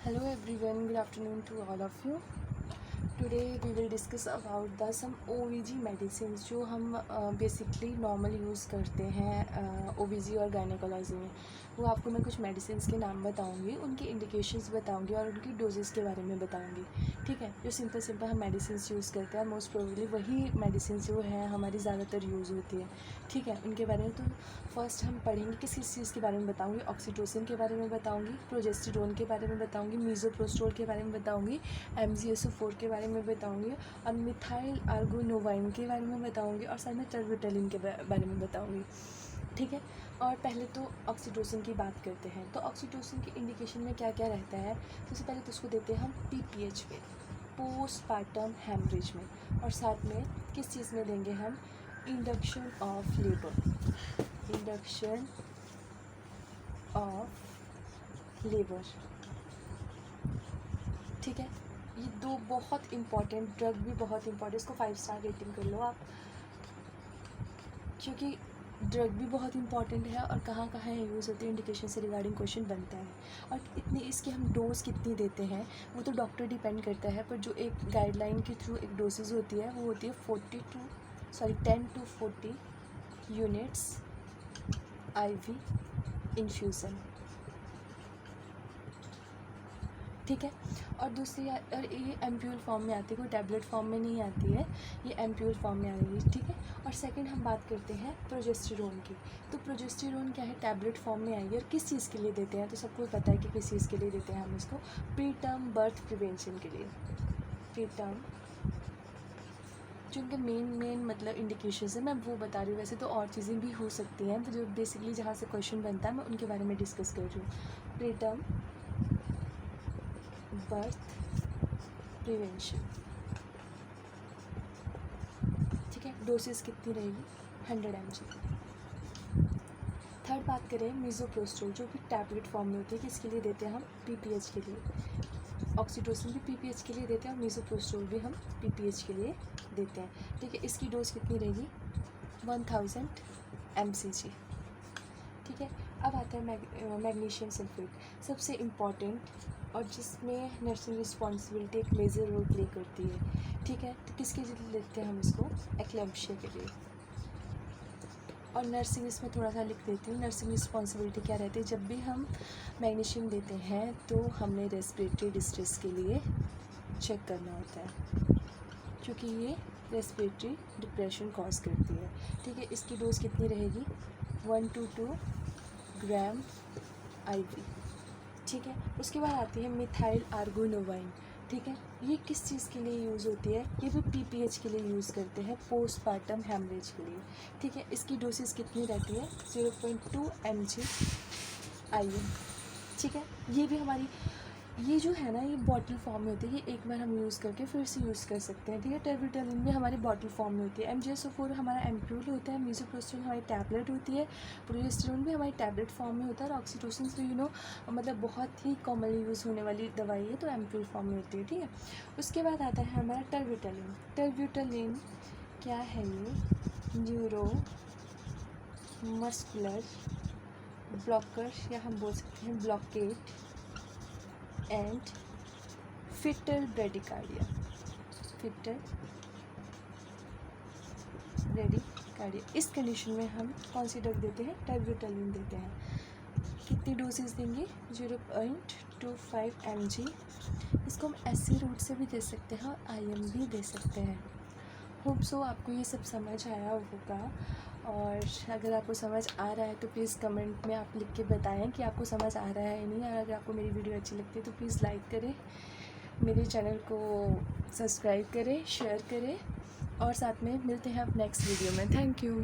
Hello everyone, good afternoon to all of you. Today we will discuss about the some OVG medicines जो हम basically normal use करते हैं OVG और gynaecology में। वो आपको मैं कुछ मेडिसिन्स के नाम बताऊंगी, उनके इंडिकेशंस बताऊंगी और उनकी डोजेस के बारे में बताऊंगी। ठीक है, जो सिंपल हम मेडिसिन्स यूज़ करते हैं, मोस्ट प्रोबेबली वही मेडिसिन्स जो है हमारी ज़्यादातर यूज़ होती है। ठीक है, उनके बारे में तो फर्स्ट हम पढ़ेंगे किस किस चीज़ के बारे में बताऊंगी। ऑक्सीटोसिन के बारे में बताऊंगी, प्रोजेस्टेरोन के बारे में बताऊंगी, मीज़ोप्रोस्टोल के बारे में बताऊंगी, MgSO4 के बारे में बताऊंगी और मिथाइल आर्गोनोवाइन के बारे में बताऊंगी और साथ में टर्बिटलिन के बारे में बताऊंगी। ठीक है, और पहले तो ऑक्सीटोसिन की बात करते हैं। तो ऑक्सीटोसिन की इंडिकेशन में क्या क्या रहता है? सबसे पहले तो उसको देते हैं हम PPH में, पोस्टपार्टम हेमरेज में, और साथ में किस चीज़ में देंगे हम? Induction of labour, induction of labour. ठीक है, ये दो बहुत इम्पॉर्टेंट ड्रग भी बहुत इम्पॉर्टेंट, इसको 5 स्टार रेटिंग कर लो आप, क्योंकि ड्रग भी बहुत इंपॉर्टेंट है और कहाँ कहाँ यूज़ होती है इंडिकेशन से रिगार्डिंग क्वेश्चन बनता है। और इतनी इसकी हम डोज कितनी देते हैं वो तो डॉक्टर डिपेंड करता है, पर जो एक गाइडलाइन के थ्रू एक डोसेज होती है वो होती है 10 to 40 यूनिट्स IV इन्फ्यूज़न। ठीक है, और दूसरी और ये एम्प्यूल फॉर्म में आती है, कोई टैबलेट फॉर्म में नहीं आती है, ये एम्प्यूल फॉर्म में आएगी। ठीक है, और सेकंड हम बात करते हैं प्रोजेस्टेरोन की। तो प्रोजेस्टेरोन क्या है? टैबलेट फॉर्म में आएगी और किस चीज़ के लिए देते हैं? तो सबको पता है कि किस चीज़ के लिए देते हैं हम इसको, प्रीटर्म बर्थ प्रिवेंशन के लिए। प्रीटर्म जो उनके मेन मतलब इंडिकेशंस है मैं वो बता रही हूँ, वैसे तो और चीज़ें भी हो सकती हैं, तो जो बेसिकली जहाँ से क्वेश्चन बनता है मैं उनके बारे में डिस्कस कर रही हूँ। Preterm birth prevention. ठीक है, डोसेस कितनी रहेगी? 100 mg। थर्ड बात करें मीज़ोप्रोस्टोल, जो कि टैबलेट फॉर्म में होती है, किसके लिए देते हैं हम? PPH के लिए। ऑक्सीटोसिन भी PPH के लिए देते हैं और मीज़ोप्रोस्टोल भी हम PPH के लिए देते हैं। ठीक है, इसकी डोज कितनी रहेगी? 1000 mcg। ठीक है, अब आता है मैग्नीशियम सल्फेट, सबसे इम्पॉर्टेंट और जिसमें नर्सिंग रिस्पॉन्सिबिलिटी एक मेजर रोल प्ले करती है। ठीक है, तो किसके लिए लेते हैं हम इसको? एक्लेम्पशिया के लिए। और नर्सिंग इसमें थोड़ा सा लिख देती हूँ, नर्सिंग रिस्पॉन्सिबिलिटी क्या रहती है? जब भी हम मैग्नीशियम देते हैं तो हमने रेस्पिरेटरी डिस्ट्रेस के लिए चेक करना होता है, क्योंकि ये रेस्पिरेटरी डिप्रेशन कॉज करती है। ठीक है, इसकी डोज कितनी रहेगी? 1 to 2 ग्राम IV। ठीक है, उसके बाद आती है मिथाइल आर्गोनोवाइन। ठीक है, ये किस चीज़ के लिए यूज़ होती है? ये भी PPH के लिए यूज़ करते हैं, पोस्टपार्टम हेमरेज के लिए। ठीक है, इसकी डोसेस कितनी रहती है? 0.2 mg IM। ठीक है, ये भी हमारी ये जो है ना, ये बॉटल फॉर्म में होती है, ये एक बार हम यूज़ करके फिर से यूज़ कर सकते हैं। ठीक है, टर्बिटलिन भी हमारी बॉटल फॉर्म में होती है, MgSO4 हमारा एम्प्यूल होता है, मीज़ोप्रोस्टोल हमारी टैबलेट होती है, प्रोजेस्टेरोन भी हमारी टैबलेट फॉर्म में होता है, और ऑक्सीटोसिन तो मतलब बहुत ही कॉमनली यूज़ होने वाली दवाई है, तो एम्प्यूल फॉर्म में होती है। ठीक है, उसके बाद आता है हमारा टर्बिटलिन। टर्बिटलिन क्या है? ये न्यूरो मस्कुलर ब्लॉकर, या हम बोल सकते हैं ब्लॉकेट and fetal bradycardia. Fetal bradycardia, इस कंडीशन में हम कौन सी ड्रग देते हैं? टर्बिटलिन देते हैं। कितनी डोसेज देंगे? 0.25 mg। इसको हम ऐसे रूट से भी दे सकते हैं और IM भी दे सकते हैं। होप सो आपको ये सब समझ आया होगा, और अगर आपको समझ आ रहा है तो प्लीज़ कमेंट में आप लिख के बताएं कि आपको समझ आ रहा है या नहीं। और अगर आपको मेरी वीडियो अच्छी लगती है तो प्लीज़ लाइक करें, मेरे चैनल को सब्सक्राइब करें, शेयर करें, और साथ में मिलते हैं आप नेक्स्ट वीडियो में। Thank you.